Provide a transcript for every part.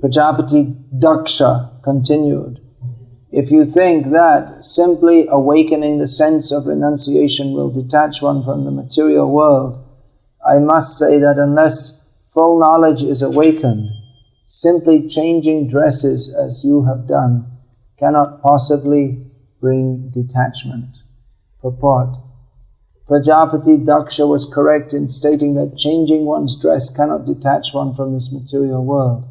Prajapati Daksha continued, if you think that simply awakening the sense of renunciation will detach one from the material world, I must say that unless full knowledge is awakened, simply changing dresses as you have done cannot possibly bring detachment. Purport. Prajapati Daksha was correct in stating that changing one's dress cannot detach one from this material world.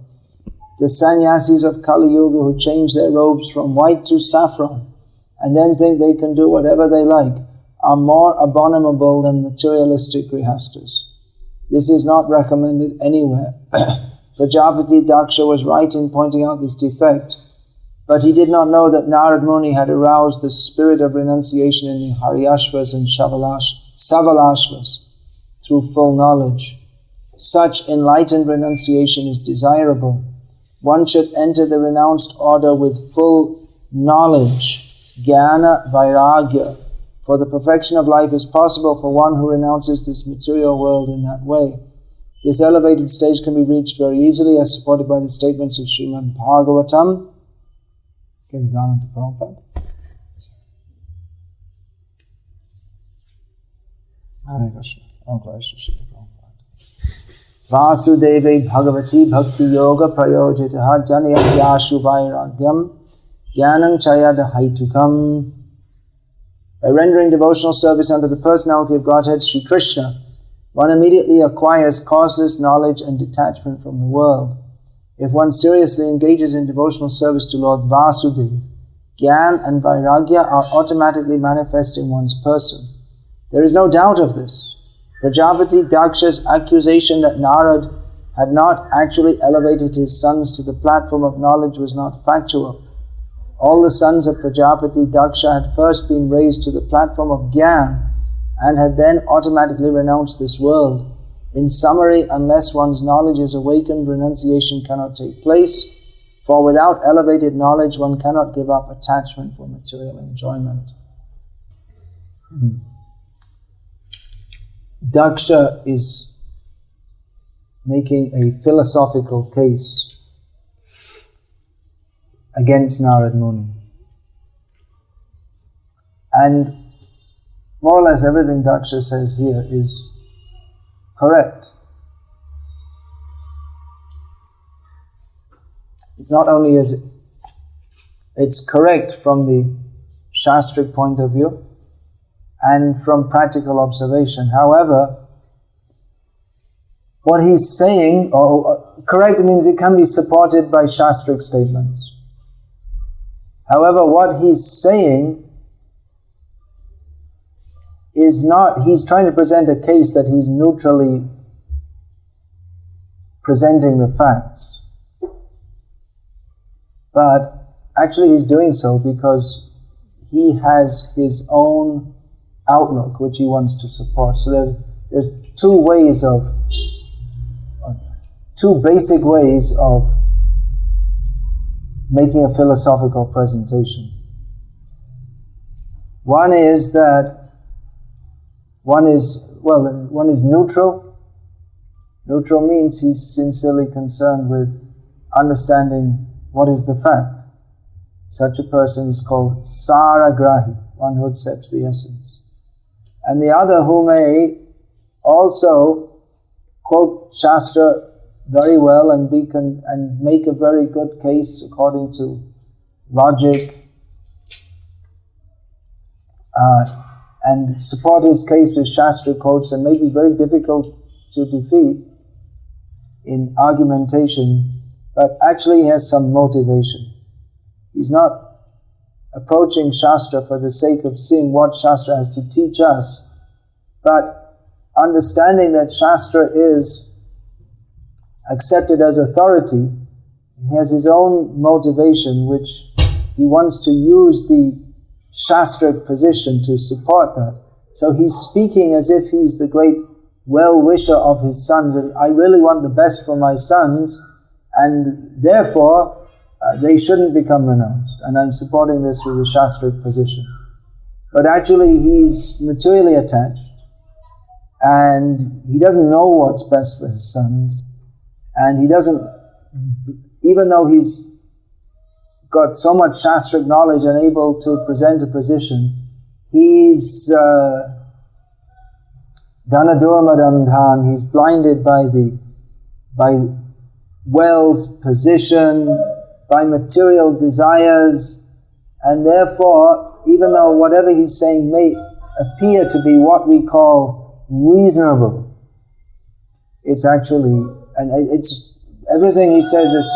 The sannyasis of Kali Yuga who change their robes from white to saffron and then think they can do whatever they like are more abominable than materialistic grihastas. This is not recommended anywhere. Prajapati Daksha was right in pointing out this defect, but he did not know that Narad Muni had aroused the spirit of renunciation in the Haryashvas and Savalashvas through full knowledge. Such enlightened renunciation is desirable. One should enter the renounced order with full knowledge, jnana, vairagya, for the perfection of life is possible for one who renounces this material world in that way. This elevated stage can be reached very easily as supported by the statements of Srimad Bhagavatam. Okay, we've gone into Prabhupada. Hare Krishna. Oh, Krishna. Vasudeve Bhagavati Bhakti Yoga Prayojitaha Janyavyashu Vairagyam Jnanam Chayada Haitukam. By rendering devotional service unto the personality of Godhead Sri Krishna, one immediately acquires causeless knowledge and detachment from the world. If one seriously engages in devotional service to Lord Vasudeva, Gyan and Vairagya are automatically manifest in one's person. There is no doubt of this. Prajapati Daksha's accusation that Narad had not actually elevated his sons to the platform of knowledge was not factual. All the sons of Prajapati Daksha had first been raised to the platform of Gyan and had then automatically renounced this world. In summary, unless one's knowledge is awakened, renunciation cannot take place, for without elevated knowledge one cannot give up attachment for material enjoyment. Daksha is making a philosophical case against Narad Muni. And more or less everything Daksha says here is correct. Not only is it's correct from the Shastric point of view and from practical observation. However, what he's saying, or correct means it can be supported by Shastric statements. However, what he's saying is not, he's trying to present a case that he's neutrally presenting the facts. But actually he's doing so because he has his own outlook which he wants to support. So there's two basic ways of making a philosophical presentation. One is neutral. Neutral means he's sincerely concerned with understanding what is the fact. Such a person is called Saragrahi, one who accepts the essence. And the other who may also quote Shastra very well and make a very good case according to logic, and support his case with Shastra quotes, and may be very difficult to defeat in argumentation, but actually he has some motivation. He's not approaching Shastra for the sake of seeing what Shastra has to teach us, but understanding that Shastra is accepted as authority. He has his own motivation, which he wants to use the Shastric position to support that. So he's speaking as if he's the great well-wisher of his sons, and I really want the best for my sons, and therefore they shouldn't become renounced, and I'm supporting this with a Shastric position. But actually he's materially attached, and he doesn't know what's best for his sons, And he doesn't, even though he's got so much shastric knowledge and able to present a position, he's dhanadurmadandhan, he's blinded by wealth, position, by material desires, and therefore, even though whatever he's saying may appear to be what we call reasonable, it's actually, and it's everything he says is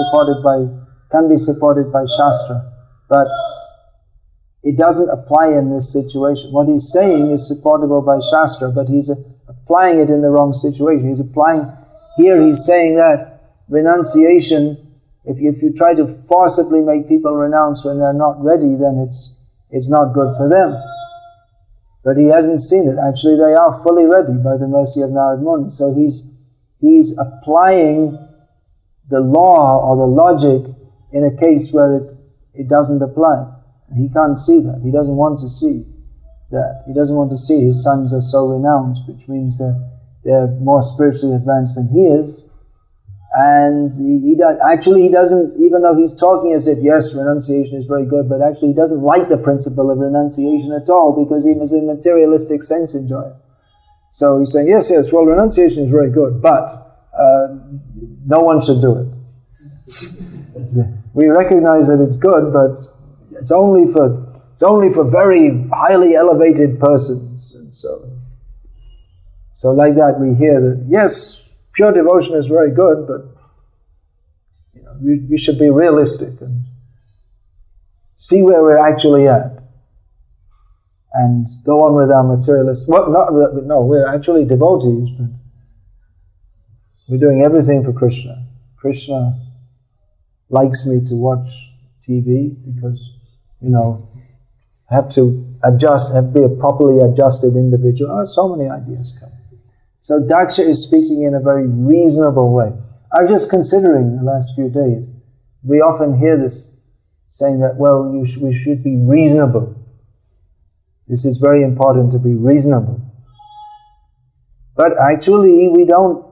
can be supported by Shastra, but it doesn't apply in this situation. What he's saying is supportable by Shastra, but he's applying it in the wrong situation. He's saying that renunciation, if you try to forcibly make people renounce when they're not ready, then it's not good for them. But he hasn't seen it. Actually, they are fully ready by the mercy of Narad Muni. So he's applying the law or the logic in a case where it doesn't apply. He can't see that. He doesn't want to see that. He doesn't want to see his sons are so renounced, which means that they're more spiritually advanced than he is. And he doesn't, even though he's talking as if, yes, renunciation is very good, but actually he doesn't like the principle of renunciation at all, because he was a materialistic sense enjoyer. So he's saying, yes, well, renunciation is very good, but no one should do it. We recognize that it's good, but it's only for very highly elevated persons. And so like that we hear that, yes, pure devotion is very good, but we should be realistic and see where we're actually at and go on with our materialist. We're actually devotees, but we're doing everything for Krishna. Krishna likes me to watch TV because, I have to adjust, have to be a properly adjusted individual. So many ideas come. So Daksha is speaking in a very reasonable way. I was just considering the last few days, we often hear this saying that, well, we should be reasonable. This is very important to be reasonable. But actually we don't,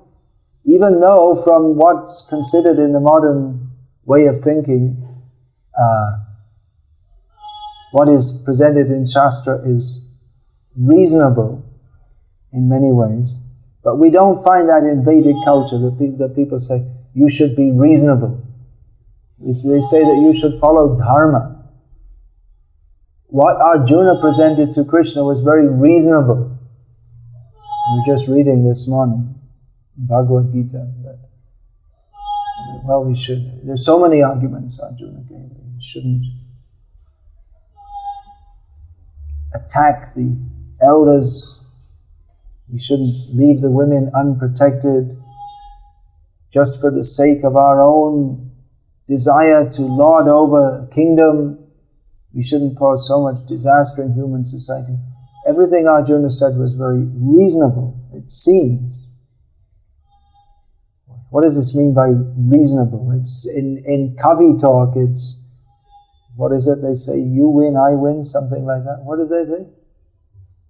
even though from what's considered in the modern way of thinking, what is presented in Shastra is reasonable in many ways, but we don't find that in Vedic culture, that people say, you should be reasonable. They say that you should follow dharma. What Arjuna presented to Krishna was very reasonable. We were just reading this morning, Bhagavad Gita, that, well, there's so many arguments Arjuna gave. We shouldn't attack the elders. We shouldn't leave the women unprotected just for the sake of our own desire to lord over a kingdom. We shouldn't cause so much disaster in human society. Everything Arjuna said was very reasonable, it seems. What does this mean by reasonable? It's in Kavi talk, it's, what is it they say? You win, I win, something like that. What do they say?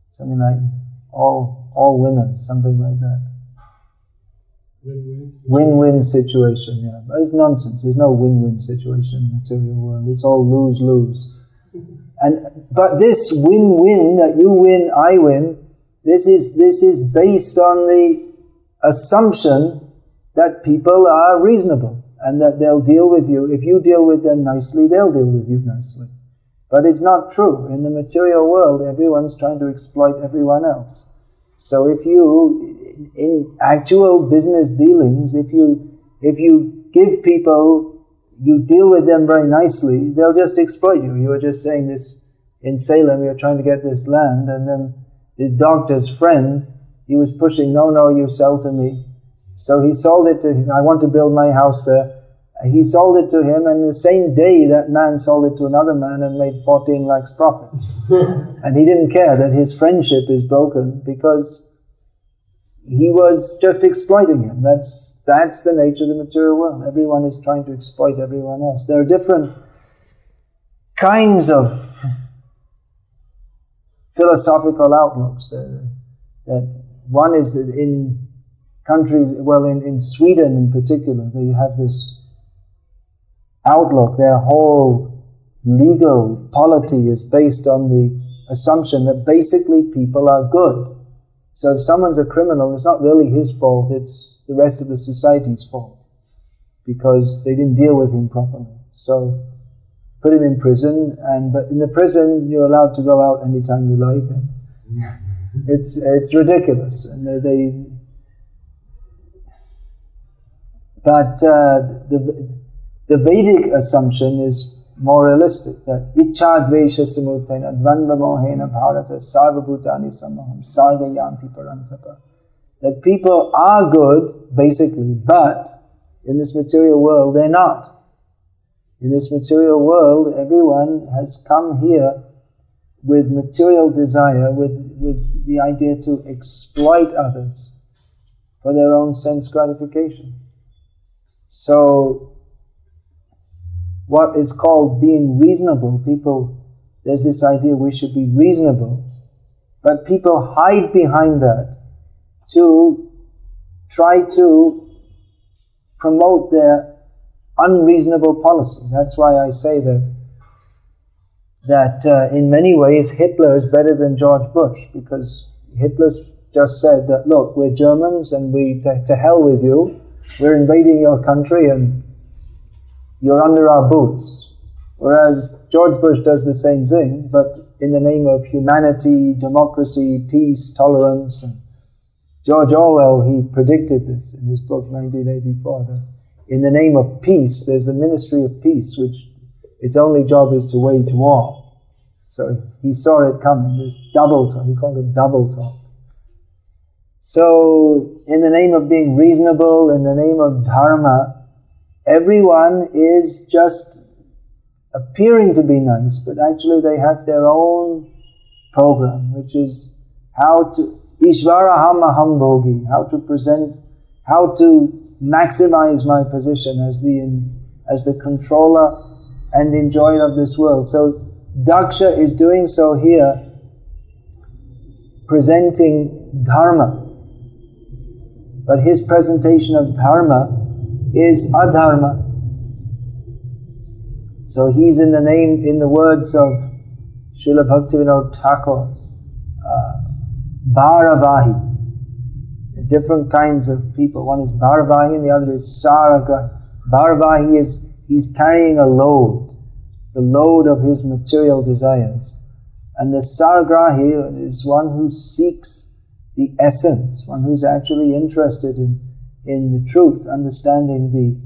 Something like all winners, something like that. Win-win situation, yeah. But it's nonsense. There's no win-win situation in the material world. It's all lose-lose. But this win-win, that you win, I win, this is based on the assumption that people are reasonable and that they'll deal with you. If you deal with them nicely, they'll deal with you nicely. But it's not true. In the material world, everyone's trying to exploit everyone else. So if you, in actual business dealings, if you give people, you deal with them very nicely, they'll just exploit you. You were just saying this in Salem, you're trying to get this land, and then his doctor's friend, he was pushing, no, you sell to me. So he sold it to him. I want to build my house there. He sold it to him, and the same day that man sold it to another man and made 14 lakhs profit. And he didn't care that his friendship is broken because he was just exploiting him. That's the nature of the material world. Everyone is trying to exploit everyone else. There are different kinds of philosophical outlooks. That one is in countries, well, in Sweden in particular, they have this outlook. Their whole legal polity is based on the assumption that basically people are good. So if someone's a criminal, it's not really his fault, it's the rest of the society's fault, because they didn't deal with him properly. So put him in prison, but in the prison you're allowed to go out anytime you like. And it's ridiculous. And but the Vedic assumption is more realistic, that ichcha dvesha samutena dvandva mohena bharata sarvabhutani samaham sarga yanti parantapa. That people are good, basically, but in this material world they're not. In this material world, everyone has come here with material desire, with the idea to exploit others for their own sense gratification. So, what is called being reasonable, there's this idea we should be reasonable, but people hide behind that to try to promote their unreasonable policy. That's why I say that in many ways Hitler is better than George Bush, because Hitler just said that, look, we're Germans and to hell with you, we're invading your country and you're under our boots. Whereas George Bush does the same thing, but in the name of humanity, democracy, peace, tolerance. And George Orwell, he predicted this in his book 1984, that in the name of peace, there's the Ministry of Peace, which its only job is to wage war. So he saw it coming, this double talk, he called it double talk. So in the name of being reasonable, in the name of dharma, everyone is just appearing to be nice, but actually they have their own program, which is how to Ishvaraham aham bhogi, how to maximize my position as the controller and enjoyer of this world. So Daksha is doing so here, presenting dharma. But his presentation of dharma is adharma. So he's in the words of Srila Bhaktivinoda Thakur, Bharavahi. Different kinds of people. One is Bharavahi and the other is Saragrahi. Bharavahi he's carrying a load, the load of his material desires. And the Saragrahi is one who seeks the essence, one who's actually interested in the truth, understanding the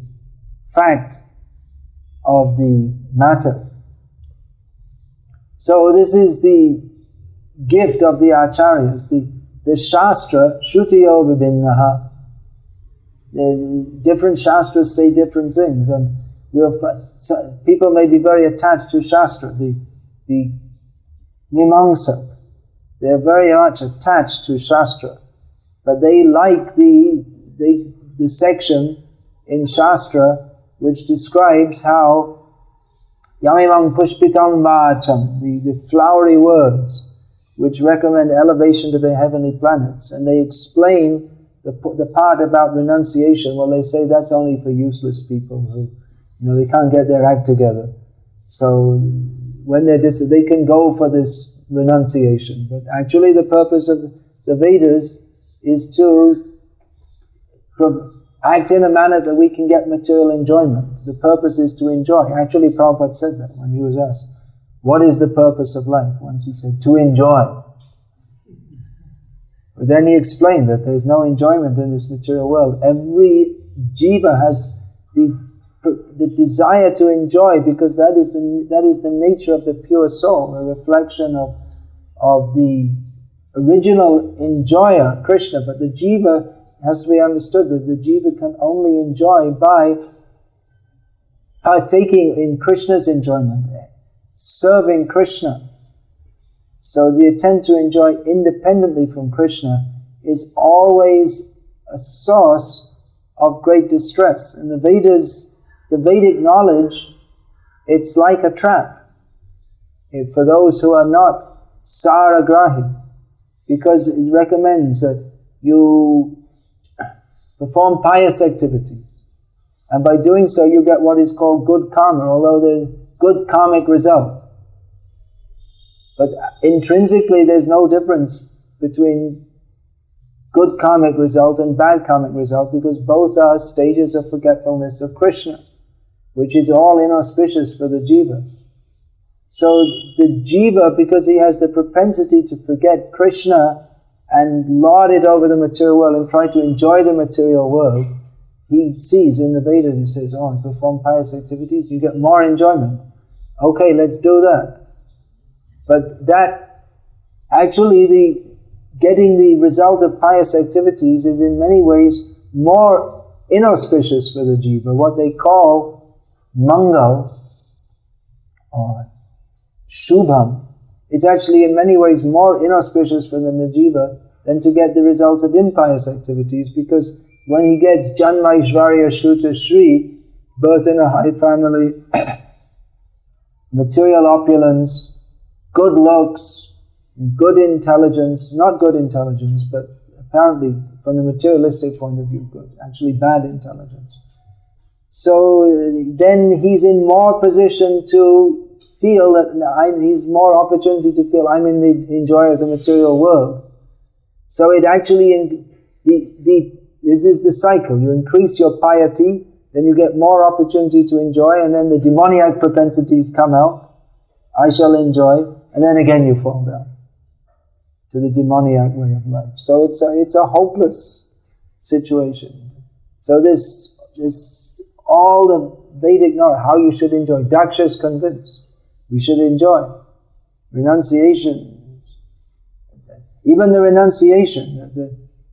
fact of the matter. So this is the gift of the acharyas, the Shastra, Shutiyo Vibhinnaha. The different Shastras say different things, and people may be very attached to Shastra, the Mimamsa. They're very much attached to Shastra, but they like the section in Shastra which describes how Yamimam Pushpitam Vacham, the flowery words, which recommend elevation to the heavenly planets. And they explain the part about renunciation. Well, they say that's only for useless people who, they can't get their act together. So when they can go for this renunciation. But actually the purpose of the Vedas is to act in a manner that we can get material enjoyment. The purpose is to enjoy. Actually, Prabhupada said that when he was asked, what is the purpose of life? Once he said, to enjoy. But then he explained that there's no enjoyment in this material world. Every jiva has the desire to enjoy, because that is the nature of the pure soul, a reflection of the original enjoyer, Krishna. But the jiva has to be understood that the jiva can only enjoy by partaking in Krishna's enjoyment, serving Krishna. So the attempt to enjoy independently from Krishna is always a source of great distress. In the Vedas, the Vedic knowledge, it's like a trap for those who are not saragrahi, because it recommends that you perform pious activities. And by doing so, you get what is called good karma, although the good karmic result. But intrinsically, there's no difference between good karmic result and bad karmic result, because both are stages of forgetfulness of Krishna, which is all inauspicious for the jiva. So the jiva, because he has the propensity to forget Krishna and lord it over the material world and try to enjoy the material world, he sees in the Vedas, he says, oh, perform pious activities, you get more enjoyment. Okay, let's do that. But that, actually getting the result of pious activities is in many ways more inauspicious for the jiva, what they call mangal or shubham. It's actually in many ways more inauspicious for the jiva than to get the results of impious activities, because when he gets Janma Aishvarya Shuta Shri, birth in a high family, material opulence, good looks, good intelligence, not good intelligence, but apparently from the materialistic point of view, good, actually bad intelligence. So then he's in more position to feel that he's more opportunity to feel I'm in the enjoyer of the material world. So it actually, this is the cycle. You increase your piety, then you get more opportunity to enjoy, and then the demoniac propensities come out. I shall enjoy, and then again you fall down to the demoniac way of life. So it's a hopeless situation. So this all the Vedic knowledge, how you should enjoy. Daksha is convinced we should enjoy renunciation. Even the renunciation,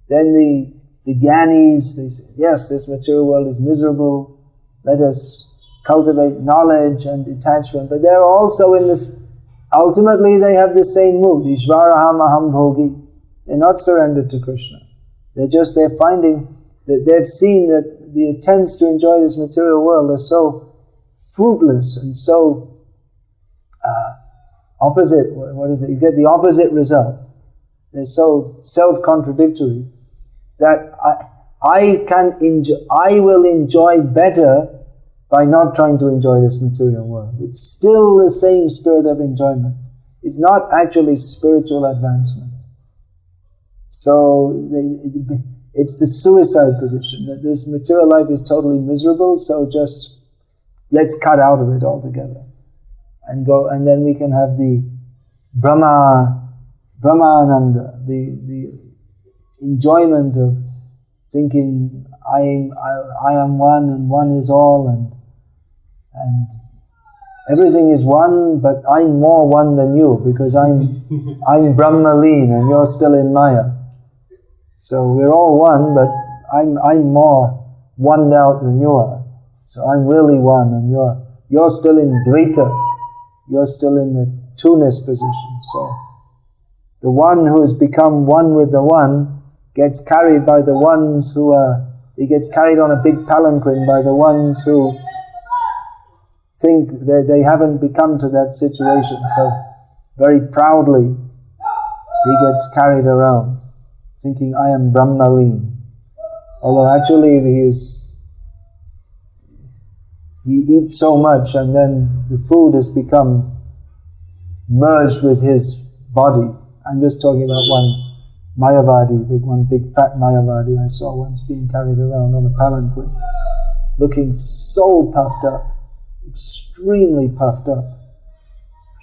then the Gyanis, they say, yes, this material world is miserable, let us cultivate knowledge and detachment. But they're also in this, ultimately they have the same mood, Ishvaraham Aham Bhogi. They're not surrendered to Krishna. They're finding that they've seen that the attempts to enjoy this material world are so fruitless and so opposite, what is it? You get the opposite result. They're so self-contradictory that I will enjoy better by not trying to enjoy this material world. It's still the same spirit of enjoyment. It's not actually spiritual advancement. So it's the suicide position, that this material life is totally miserable, so just let's cut out of it altogether and go, and then we can have the Brahmananda, the enjoyment of thinking I am one and one is all, and everything is one, but I'm more one than you because I'm Brahmaleen and you're still in Maya. So we're all one, but I'm more one out than you are. So I'm really one, and you're still in Dvaita. You're still in the two-ness position. So the one who has become one with the one gets carried by the ones who are, he gets carried on a big palanquin by the ones who think that they haven't become to that situation. So very proudly he gets carried around, thinking I am Brahmaleen. Although actually he eats so much and then the food has become merged with his body. I'm just talking about one Mayavadi, one big fat Mayavadi I saw once being carried around on a palanquin, looking so puffed up, extremely puffed up,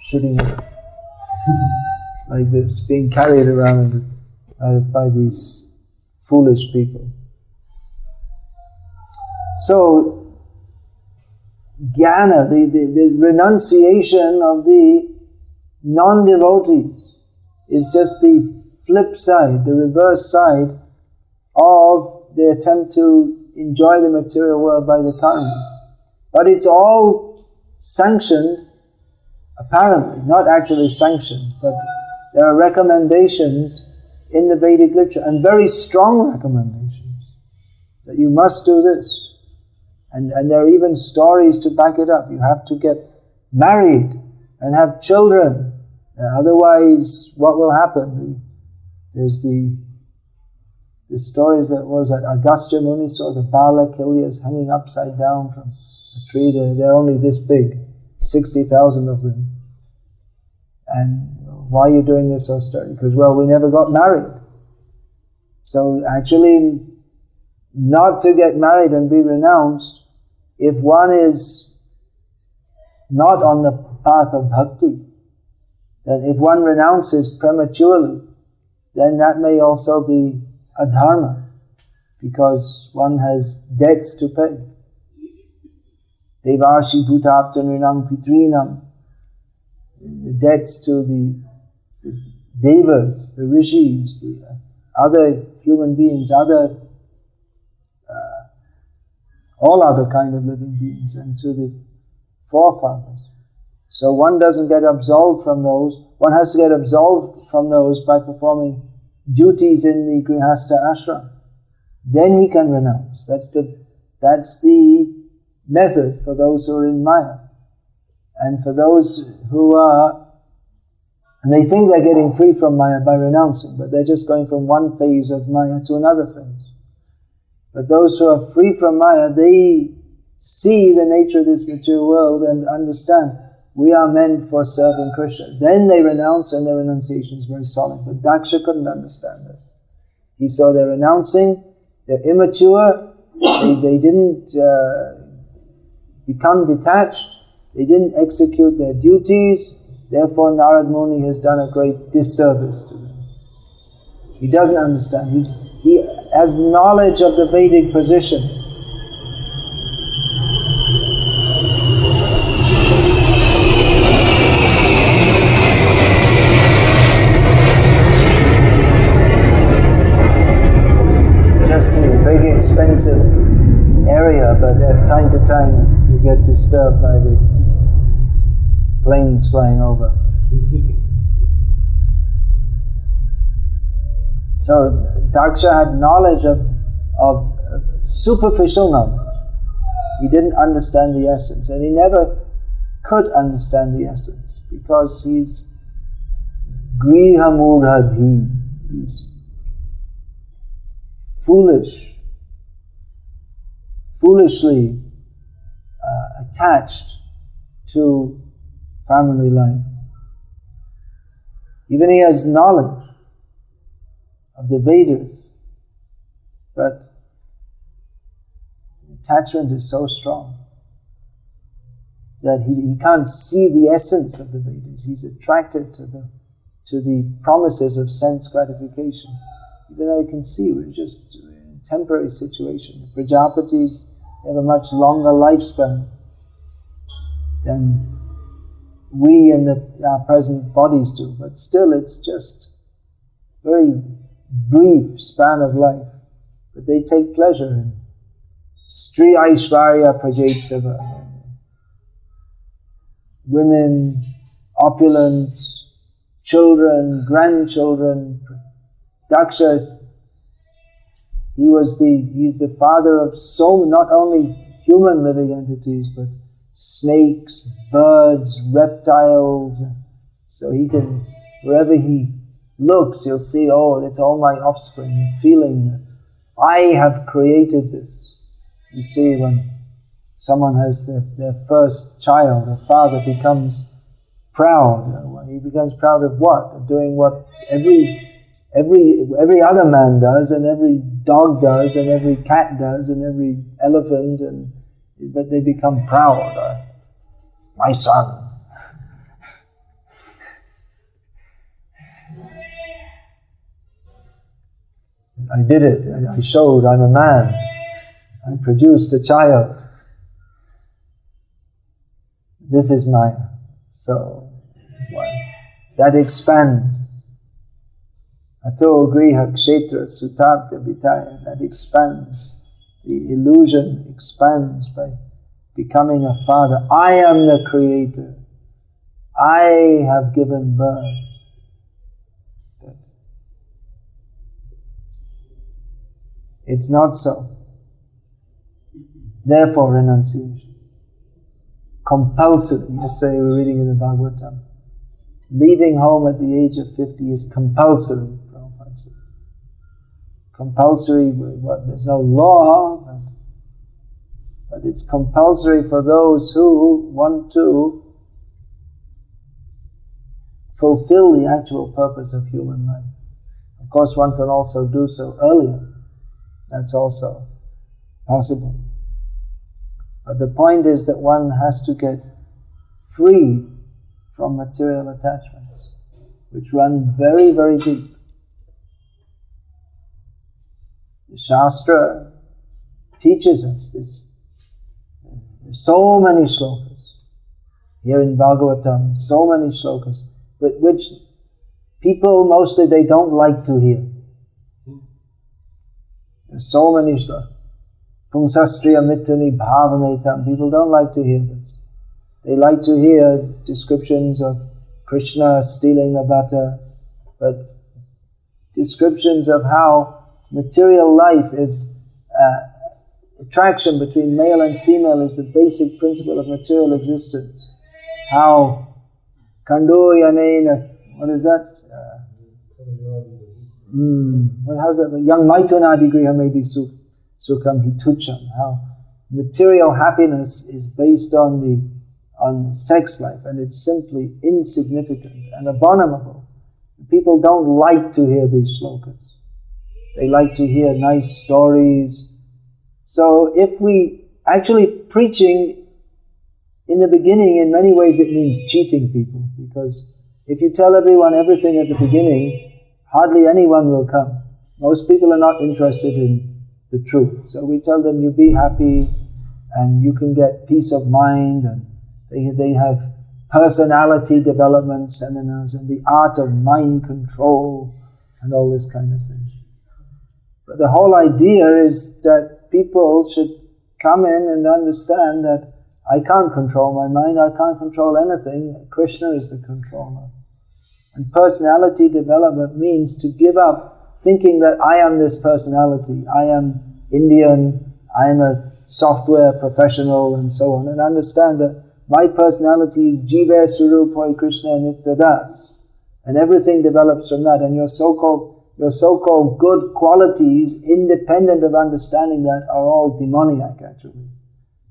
shooting like this, being carried around by these foolish people. So jnana, the renunciation of the non-devotees, is just the flip side, the reverse side of the attempt to enjoy the material world by the karmas. But it's all sanctioned, apparently, not actually sanctioned, but there are recommendations in the Vedic literature, and very strong recommendations, that you must do this. And there are even stories to back it up. You have to get married and have children. Otherwise, what will happen? There's the the stories that was that Agastya Muni saw the Bala Kilyas hanging upside down from a tree. They're only this big, 60,000 of them. And why are you doing this so sturdy? Because, well, we never got married. So actually, not to get married and be renounced, if one is not on the path of bhakti, then if one renounces prematurely, then that may also be adharma, because one has debts to pay. Devashi bhutapta nrinam pitrinam, the debts to the devas, the rishis, the other human beings, all other kind of living beings, and to the forefathers. So one doesn't get absolved from those. One has to get absolved from those by performing duties in the grihastha ashram. Then he can renounce. That's the method for those who are in Maya. And for those who are, and they think they're getting free from Maya by renouncing, but they're just going from one phase of Maya to another phase. But those who are free from Maya, they see the nature of this material world and understand we are meant for serving Krishna. Then they renounce, and their renunciation is very solid. But Daksha couldn't understand this. He saw they're renouncing, they're immature, they didn't become detached, they didn't execute their duties, therefore Narad Muni has done a great disservice to them. He doesn't understand. He has knowledge of the Vedic position. Just a big expensive area, but at time to time you get disturbed by the planes flying over. So Daksha had knowledge of superficial knowledge. He didn't understand the essence, and he never could understand the essence, because he's griha murhadhi. He's foolishly attached to family life. Even he has knowledge of the Vedas, but attachment is so strong that he can't see the essence of the Vedas. He's attracted to the promises of sense gratification, even though he can see we're just in a temporary situation. The Prajapatis have a much longer lifespan than we in our present bodies do, but still it's just very brief span of life. But they take pleasure in Stri Aishvarya Prajapsava, women, opulence, children, grandchildren. Daksha, he's the father of not only human living entities, but snakes, birds, reptiles. So he can, wherever he looks, you'll see, oh, it's all my offspring, the feeling that I have created this. You see, when someone has their first child, the father becomes proud. He becomes proud of what? Of doing what every other man does, and every dog does, and every cat does, and every elephant, but they become proud. My son. I did it. I showed I'm a man. I produced a child. This is Maya. So, that expands. Ato griha kshetra sutabda vitaya. That expands. The illusion expands by becoming a father. I am the creator. I have given birth. It's not so. Therefore, renunciation. Compulsory. Yesterday we were reading in the Bhagavatam. Leaving home at the age of 50 is compulsory. Prabhupada said. compulsory, there's no law, but it's compulsory for those who want to fulfill the actual purpose of human life. Of course, one can also do so earlier. That's also possible. But the point is that one has to get free from material attachments, which run very, very deep. The Shastra teaches us this. There's so many shlokas. Here in Bhagavatam, so many shlokas, but which people mostly they don't like to hear. There's so many shlokas. Pungsastriya mituni bhavametam. People don't like to hear this. They like to hear descriptions of Krishna stealing the butter, but descriptions of how material life is attraction between male and female is the basic principle of material existence. How Kandoyanena, what is that? How's that? Young Maitunadi Grihamedi Sukham Hitucham. How material happiness is based on sex life, and it's simply insignificant and abominable. People don't like to hear these shlokas. They like to hear nice stories. So if we actually preaching, in the beginning, in many ways it means cheating people, because if you tell everyone everything at the beginning, hardly anyone will come. Most people are not interested in the truth. So we tell them, you be happy and you can get peace of mind, and they have personality development seminars and the art of mind control and all this kind of thing. But the whole idea is that people should come in and understand that I can't control my mind, I can't control anything, Krishna is the controller. And personality development means to give up thinking that I am this personality, I am Indian, I am a software professional and so on, and understand that my personality is Jiva Surupoi Krishna Nityadas, and everything develops from that, and your so-called good qualities, independent of understanding that, are all demoniac actually.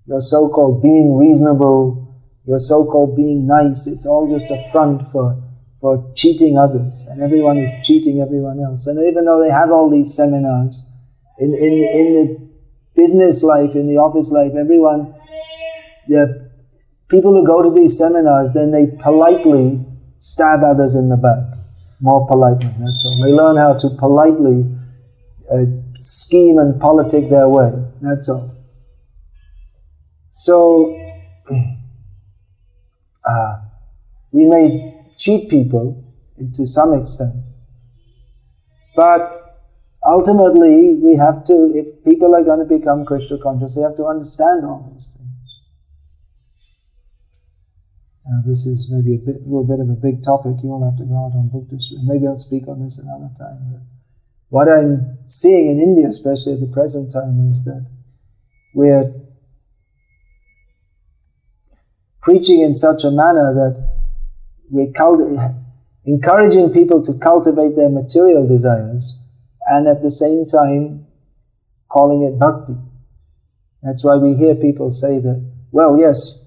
Your so-called being reasonable, your so-called being nice, it's all just a front for cheating others, and everyone is cheating everyone else. And even though they have all these seminars, in the business life, in the office life, everyone, the people who go to these seminars, then they politely stab others in the back. More politely, that's all. They learn how to politely scheme and politic their way, that's all. So, we may cheat people to some extent, but ultimately we have to, if people are going to become Krishna conscious, they have to understand all these things. Now this is maybe a little bit of a big topic, you will have to go out on book district. Maybe I'll speak on this another time. But what I'm seeing in India, especially at the present time, is that we're preaching in such a manner that we're encouraging people to cultivate their material desires, and at the same time calling it bhakti. That's why we hear people say that, well, yes,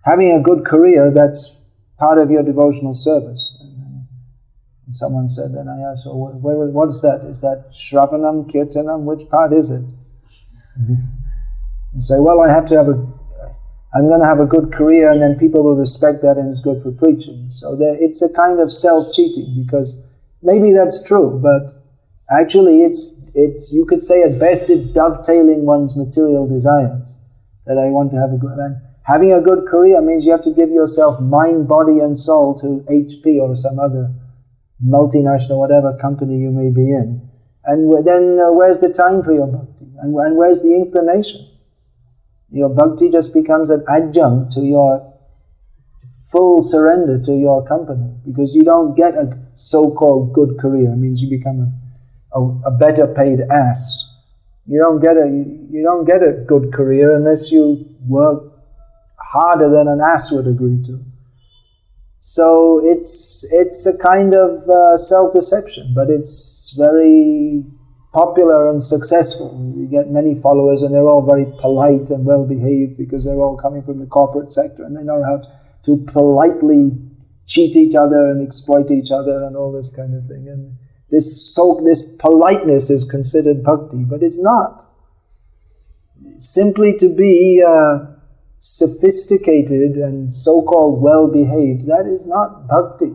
having a good career, that's part of your devotional service. And someone said, then I asked, well, what is that? Is that Shravanam, Kirtanam? Which part is it? And say, well, I'm going to have a good career, and then people will respect that, and it's good for preaching. So it's a kind of self-cheating, because maybe that's true, but actually it's you could say at best it's dovetailing one's material desires, that I want to have a good... And having a good career means you have to give yourself mind, body and soul to HP or some other multinational, whatever company you may be in. And then where's the time for your bhakti? And where's the inclination? Your bhakti just becomes an adjunct to your full surrender to your company, because you don't get a so-called good career. It means you become a better paid ass. You don't get a good career unless you work harder than an ass would agree to. So it's a kind of self-deception, but it's very popular and successful. You get many followers and they're all very polite and well behaved because they're all coming from the corporate sector and they know how to politely cheat each other and exploit each other and all this kind of thing. And this politeness is considered bhakti, but it's not. Simply to be sophisticated and so-called well-behaved, that is not bhakti.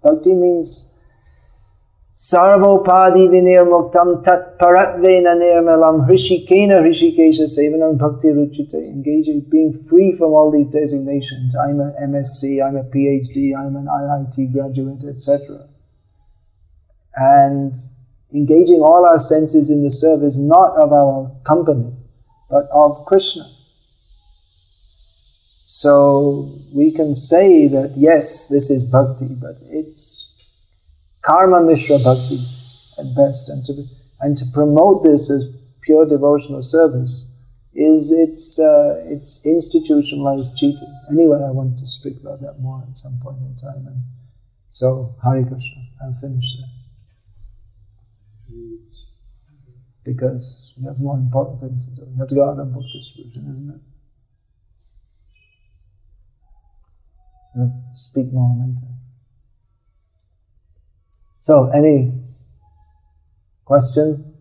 Bhakti means sarvopadi vinirmuktam tat paratvena nirmalam hrishikena hrishikesha sevanam bhakti ruchite, engaging, being free from all these designations. I'm an MSc, I'm a PhD, I'm an IIT graduate, etc. And engaging all our senses in the service not of our company, but of Krishna. So we can say that yes, this is bhakti, but it's karma mishra bhakti at best, and to promote this as pure devotional service it's institutionalized cheating. Anyway, I want to speak about that more at some point in time. And so Hare Krishna, I'll finish there because we have more important things to do. We have to go out on book distribution, isn't it? We'll speak more later. So, any question,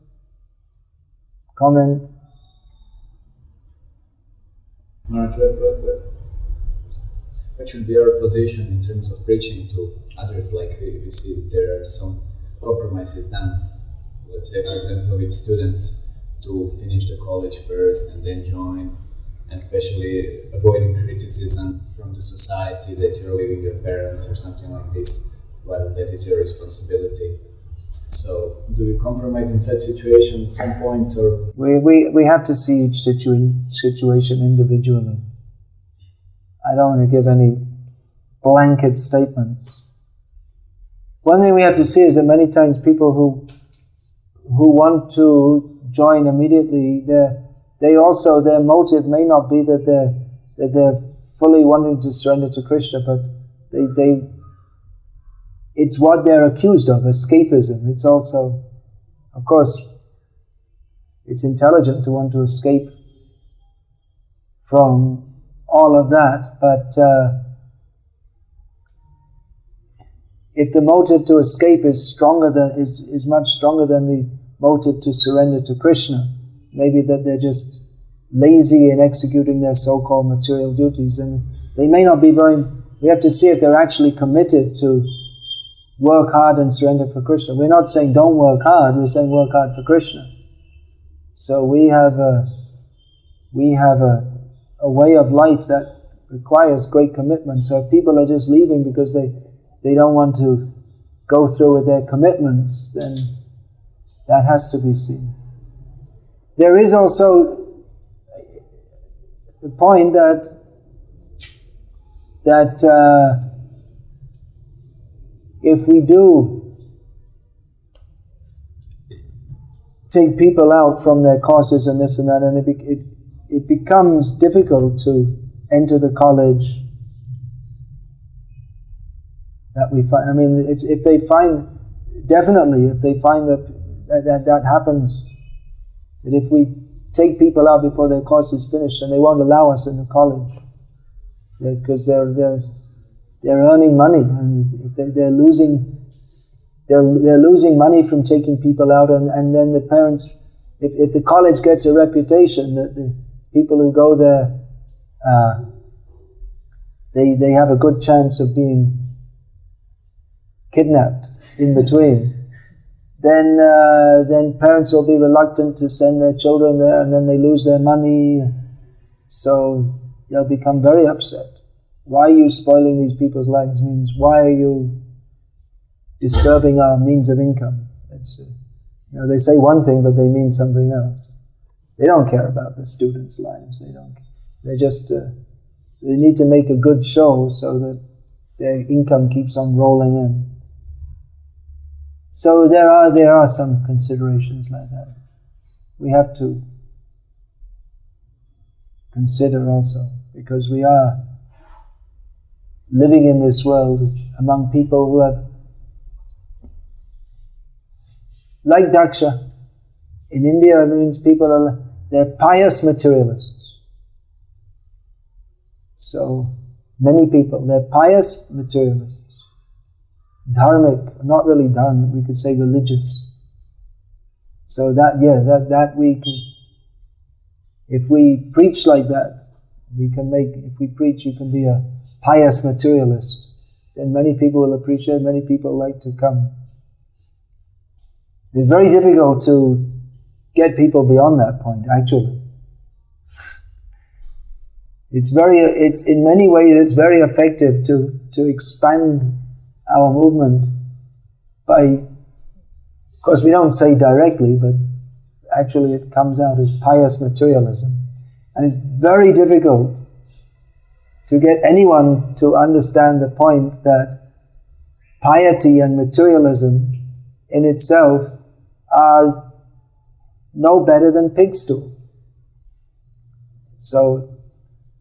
comment? Maharaj, what should be our position in terms of preaching to others? Like we see there are some compromises done. Let's say, for example, with students to finish the college first and then join, and especially avoiding criticism from the society that you're leaving your parents or something like this. Well, that is your responsibility. So, do we compromise in such situations at some points, or we have to see each situation individually. I don't want to give any blanket statements. One thing we have to see is that many times people who want to join immediately, their motive may not be that they're fully wanting to surrender to Krishna, but it's what they're accused of, escapism. It's also, of course, it's intelligent to want to escape from all of that, but if the motive to escape is much stronger than the motive to surrender to Krishna, maybe that they're just lazy in executing their so-called material duties, and they may not be we have to see if they're actually committed to work hard and surrender for Krishna. We're not saying don't work hard, we're saying work hard for Krishna. So we have a way of life that requires great commitment. So if people are just leaving because they don't want to go through with their commitments, then that has to be seen. There is also the point that if we do take people out from their courses and this and that, and it becomes difficult to enter the college that we find. I mean, if they find that happens, that if we take people out before their course is finished, and they won't allow us in the college because they're earning money, and if they're losing money from taking people out, and then the parents, if the college gets a reputation that the people who go there, they have a good chance of being kidnapped in between, then parents will be reluctant to send their children there, and then they lose their money, so they'll become very upset. Why are you spoiling these people's lives? Means, why are you disturbing our means of income? They say one thing, but they mean something else. They don't care about the students' lives. They need to make a good show so that their income keeps on rolling in. So there are some considerations like that. We have to consider also, because we are living in this world among people who have, like Daksa. in India, it means they're pious materialists. So, many people, they're pious materialists. Dharmic, not really dharmic, we could say religious. So that we can, if we preach like that, if we preach you can be a pious materialist, then many people will appreciate, many people like to come. It's very difficult to get people beyond that point, actually. It's in many ways it's very effective to expand our movement by, of course we don't say directly, but actually it comes out as pious materialism. And it's very difficult to get anyone to understand the point that piety and materialism in itself are no better than pig stool. So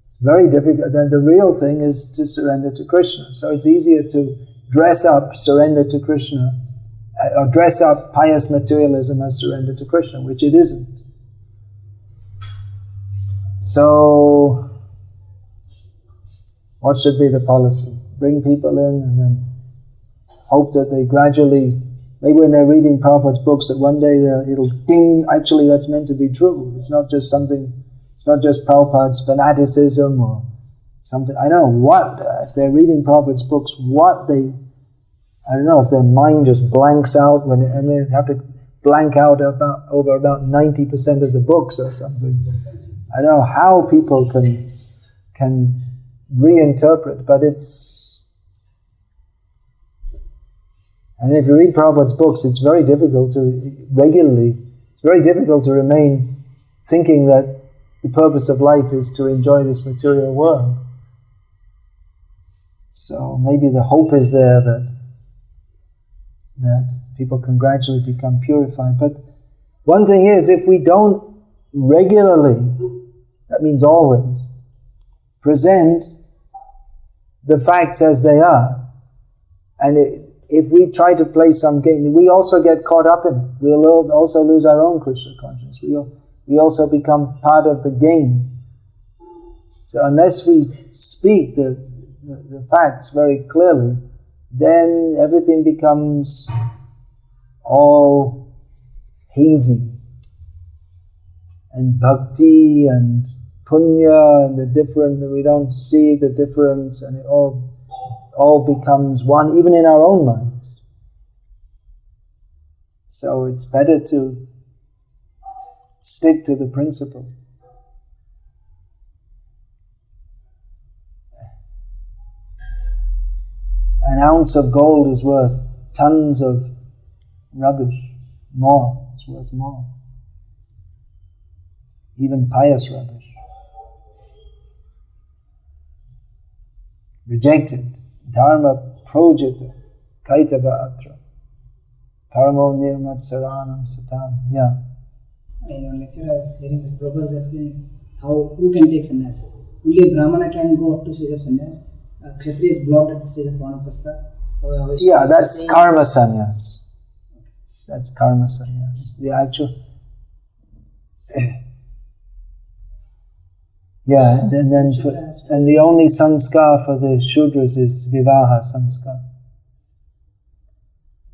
it's very difficult. Then the real thing is to surrender to Krishna. So it's easier to dress up surrender to Krishna, or dress up pious materialism as surrender to Krishna, which it isn't. So what should be the policy? Bring people in and then hope that they gradually, maybe when they're reading Prabhupada's books, that one day it'll ding, actually that's meant to be true. It's not just Prabhupada's fanaticism or something. I don't know what, if they're reading Prabhupada's books, I don't know if their mind just blanks out they have to blank out over about 90% of the books or something. I don't know how people can reinterpret, but and if you read Prabhupada's books, it's very difficult to remain thinking that the purpose of life is to enjoy this material world. So maybe the hope is there that people can gradually become purified. But one thing is, if we don't regularly, that means always, present the facts as they are, and if we try to play some game, we also get caught up in it. We'll also lose our own Krishna consciousness. We also become part of the game. So unless we speak the facts very clearly, then everything becomes all hazy. And bhakti and punya and we don't see the difference, and it all becomes one, even in our own minds. So it's better to stick to the principle. An ounce of gold is worth tons of rubbish. It's worth more. Even pious rubbish. Rejected. Dharma projita kaitava atra. Paramo nirmatsaranam satam. Yeah. In your lecture, I was hearing the Prabhupada explaining who can take sannyas. Only a Brahmana can go up to stage of sannyas. Kshatriya is blocked at the stage of Vanaprastha. Yeah, that's karma sannyas. That's karma sannyas. The actual. Yeah, and the only sanskar for the Shudras is vivaha sanskar.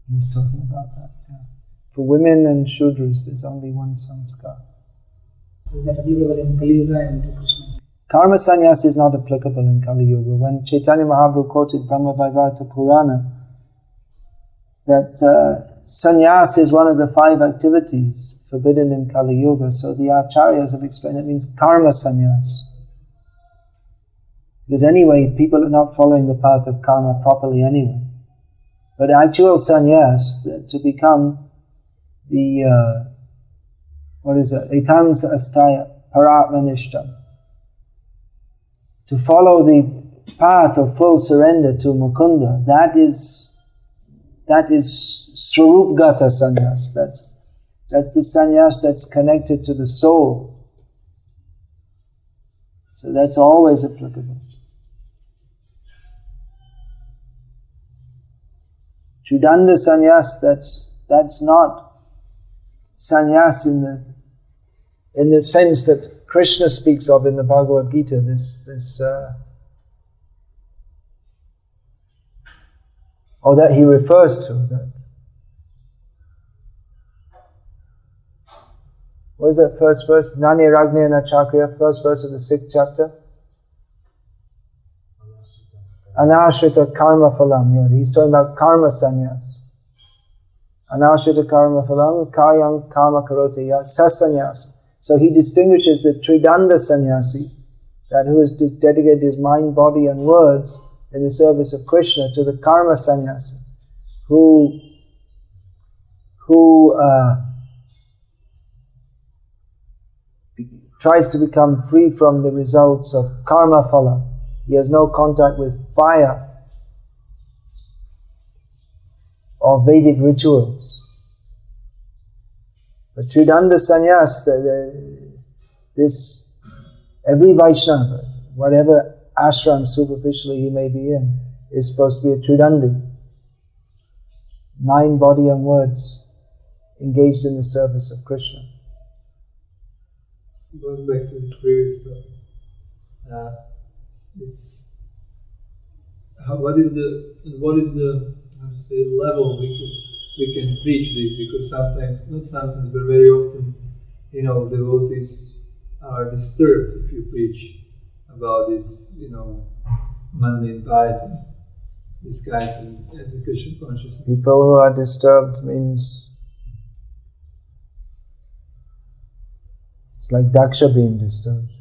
He was talking about that. Yeah. For women and Shudras, there's only one sanskar. Is that applicable in Kali Yuga and Krishna? Karma sannyas is not applicable in Kali Yuga. When Chaitanya Mahaprabhu quoted Brahma Vaivarta Purana, that sannyas is one of the 5 activities forbidden in Kali Yuga. So the acharyas have explained that means karma sannyas. Because anyway, people are not following the path of karma properly anyway. But actual sannyas, to become the, Etansa astaya paratmanishtam, to follow the path of full surrender to Mukunda, that is Swarupgata sannyas. That's the sannyas that's connected to the soul. So that's always applicable. Chudanda sannyas, that's not sannyas in the sense that Krishna speaks of in the Bhagavad Gita, or that he refers to. That. What is that first verse? Nani Ragnena Chakriya, first verse of the 6th chapter. Anashrita karma phalam. Yeah, he's talking about karma sannyas. Anashrita karma phalam, karyam karma karote ya sasanyasa. So he distinguishes the Tridanda sannyasi, that who has dedicated his mind, body and words in the service of Krishna, to the karma sannyasi, who tries to become free from the results of karma phala. He has no contact with fire or Vedic rituals. But Tridanda sannyas, every Vaishnava, whatever ashram superficially he may be in, is supposed to be a Tridandi. Mind, body and words engaged in the service of Krishna. Going back to the previous topic, what is the how to say level we can preach this? Because sometimes, not sometimes, but very often, devotees are disturbed if you preach about this, mundane piety, disguised as a Krishna consciousness. People who are disturbed means it's like Daksa being disturbed.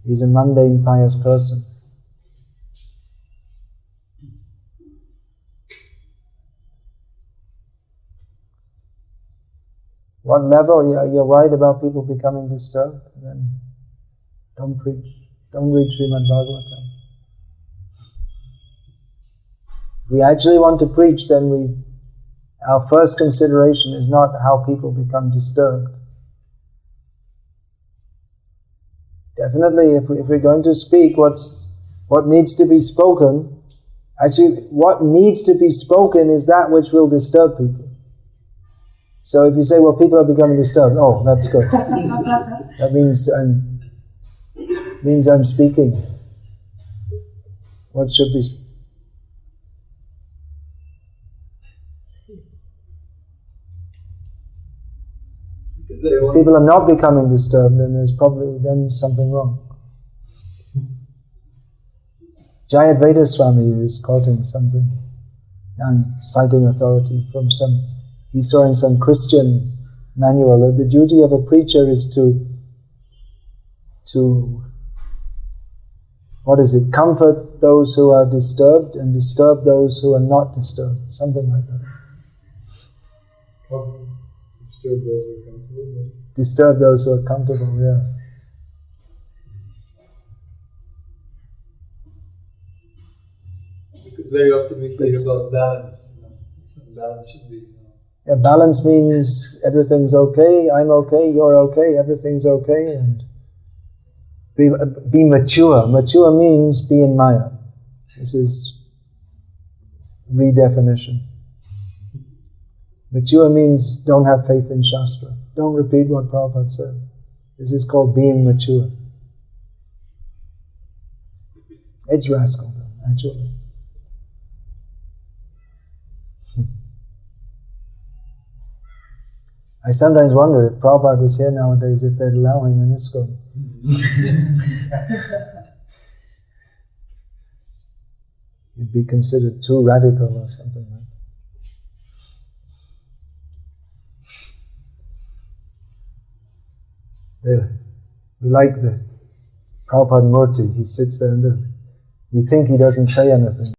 He's a mundane, pious person. What level you're worried about people becoming disturbed? Then don't preach. Don't read Srimad Bhagavatam. If we actually want to preach, then our first consideration is not how people become disturbed. Definitely, if we're going to speak, what needs to be spoken, actually what needs to be spoken is that which will disturb people. So if you say, well, people are becoming disturbed, oh, that's good. That means I'm speaking. What should be? If people are not becoming disturbed, then there's probably something wrong. Jayadvaita Swami is quoting something. I'm citing authority from he saw in some Christian manual that the duty of a preacher is to comfort those who are disturbed and disturb those who are not disturbed. Something like that. Disturb those who are comfortable. Disturb those who are comfortable, yeah. Because very often we hear about balance. Some balance should be. Yeah, balance means everything's okay, I'm okay, you're okay, everything's okay, and be mature. Mature means be in Maya. This is redefinition. Mature means don't have faith in Shastra. Don't repeat what Prabhupada said. This is called being mature. It's rascal, though, actually. I sometimes wonder if Prabhupada was here nowadays, if they'd allow him in ISKCON. He'd be considered too radical or something like that. We like the Prabhupada Murti. He sits there and we think he doesn't say anything.